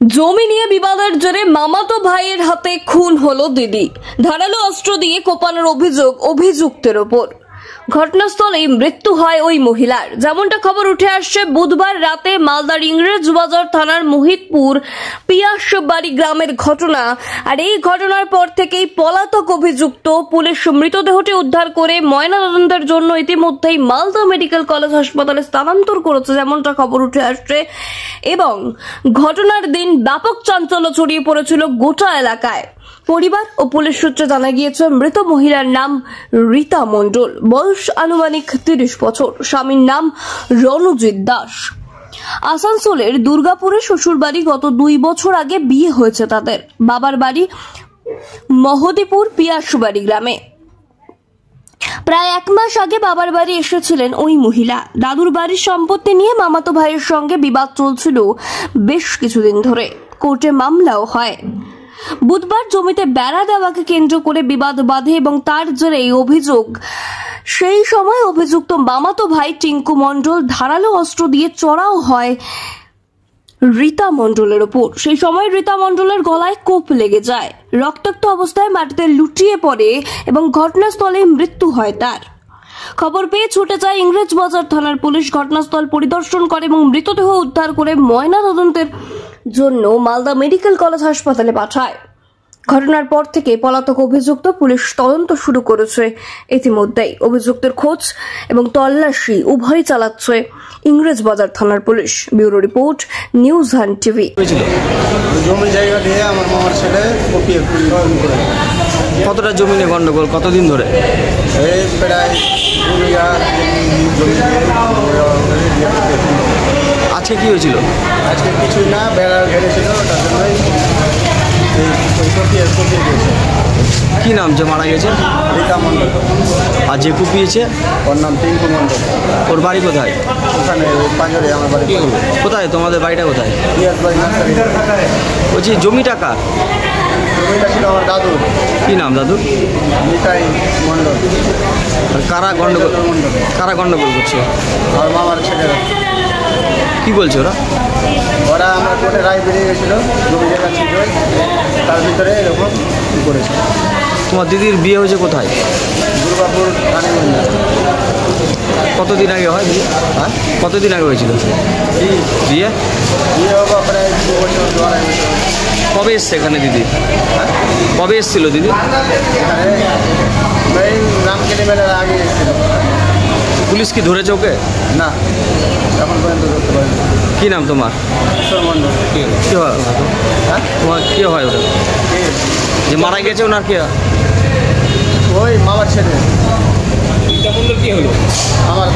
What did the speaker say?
জমি নিয়ে বিবাদের জেরে মামাতো ভাইয়ের হাতে খুন হলো দিদি। ধারালো অস্ত্র দিয়ে কোপানোর অভিযোগ অভিযুক্তের ওপর। ঘটনাস্থলেই মৃত্যু হয় ওই মহিলার। যেমনটা খবর উঠে আসছে, বুধবার রাতে মালদার ইংরেজবাজার থানার মোহিতপুর পিয়াসবাড়ি গ্রামের ঘটনা। আর এই ঘটনার পর থেকেই পলাতক অভিযুক্ত। পুলিশ মৃতদেহটি উদ্ধার করে ময়নাতদন্তের জন্য ইতিমধ্যেই মালদা মেডিকেল কলেজ হাসপাতালে স্থানান্তর করেছে, যেমনটা খবর উঠে আসছে। এবং ঘটনার দিন ব্যাপক চাঞ্চল্য ছড়িয়ে পড়েছিল গোটা এলাকায়। পরিবার ও পুলিশ সূত্রে জানা গিয়েছে, মৃত মহিলার নাম রীতা মণ্ডল, বয়স আনুমানিক 30 বছর। স্বামীর নাম রণজিৎ দাস। আসানসোলের দুর্গাপুরে শ্বশুর বাড়ি। গত 2 বছর আগে বিয়ে হয়েছে তাদের। বাবার বাড়ি মহদীপুর পিয়াসবাড়ি গ্রামে। প্রায় 1 মাস আগে বাবার বাড়ি এসেছিলেন ওই মহিলা। দাদুর বাড়ির সম্পত্তি নিয়ে মামাতো ভাইয়ের সঙ্গে বিবাদ চলছিল বেশ কিছুদিন ধরে। কোর্টে মামলাও হয়। বুধবার জমিতে বেড়া দেওয়াকে কেন্দ্র করে বিবাদ বাধে এবং তার জেরেই অভিযোগ। সেই সময় অভিযুক্ত মামাতো ভাই টিঙ্কু মণ্ডল ধারালো অস্ত্র দিয়ে চড়াও হয় রীতা মণ্ডলের ওপর। সেই সময় রীতা মণ্ডলের গলায় কোপ লেগে যায়। রক্তাক্ত অবস্থায় মাটিতে লুটিয়ে পড়ে এবং ঘটনাস্থলে মৃত্যু হয় তার। খবর পেয়ে ছুটে যায় ইংরেজবাজার থানার পুলিশ। ঘটনাস্থল পরিদর্শন করে এবং মৃতদেহ উদ্ধার করে ময়নাতদন্তের জন্য মালদা মেডিকেল কলেজ হাসপাতালে পাঠায়। ঘটনার পর থেকে পলাতক অভিযুক্ত। পুলিশ তদন্ত শুরু করেছে ইতিমধ্যেই। অভিযুক্তের খোঁজ এবং তল্লাশি উভয়ই চালাচ্ছে ইংরেজবাজার থানার police. Bureau report, news hunt TV. জমি জায়গা দিয়ে আমার মামার ছেলে কপিয়ে কতটা জমি নিয়ে গন্ডগোল, কতদিন ধরে? এই প্রায় 2 বিঘা জমি আজকে কি হয়েছিল? আজকে কিছুই না, বেড়া ঘেরেছিল, তার জন্যই কপিয়ে দিয়েছে। কি নাম যে মারা গেছে? রীতা মণ্ডল। আর যে কুপিয়েছে ওর নাম টিঙ্কু মণ্ডল। ওর বাড়ি কোথায়? ওখানে পাঞ্জরে আমার বাড়ি। কোথায় তোমাদের বাড়িটা কোথায়? পিয়াসবাড়ি নার্সারি। বলছি জমি টাকা? জমিটা ছিল আমার দাদুর। কি নাম দাদুর? নিতাই মণ্ডল। আর কারা গন্ডগোল করছে? আমার মামার ছেলেরা। কি বলছে ওরা? ওরা আমার কোর্টে রায় বেরিয়ে গেছিলো, জমি জায়গা ছিল, তার ভিতরে এরকম করেছে। তোমার দিদির বিয়ে হয়েছে কোথায়? দুর্গাপুর রানীগঞ্জ। কতদিন আগে হয় বিয়ে? হ্যাঁ, কতদিন আগে হয়েছিল বিয়ে? বিয়ে হবো প্রায় 2 বছর 2.5 বছর। কবে এসছে এখানে দিদি? হ্যাঁ, কবে এসছিল দিদি? এখানে এই রামকেলি মেলার আগে এসেছিল। পুলিশ কি ধরেছে ওকে? না, এখন পর্যন্ত ধরতে পারেনি। কি নাম তোমার? ঈশ্বর মণ্ডল। কি হয়? হ্যাঁ, তোমার কি হয় ওটা যে মারা গেছে? ওনার কি? ওই মামার ছেলে। কি হলো? আমার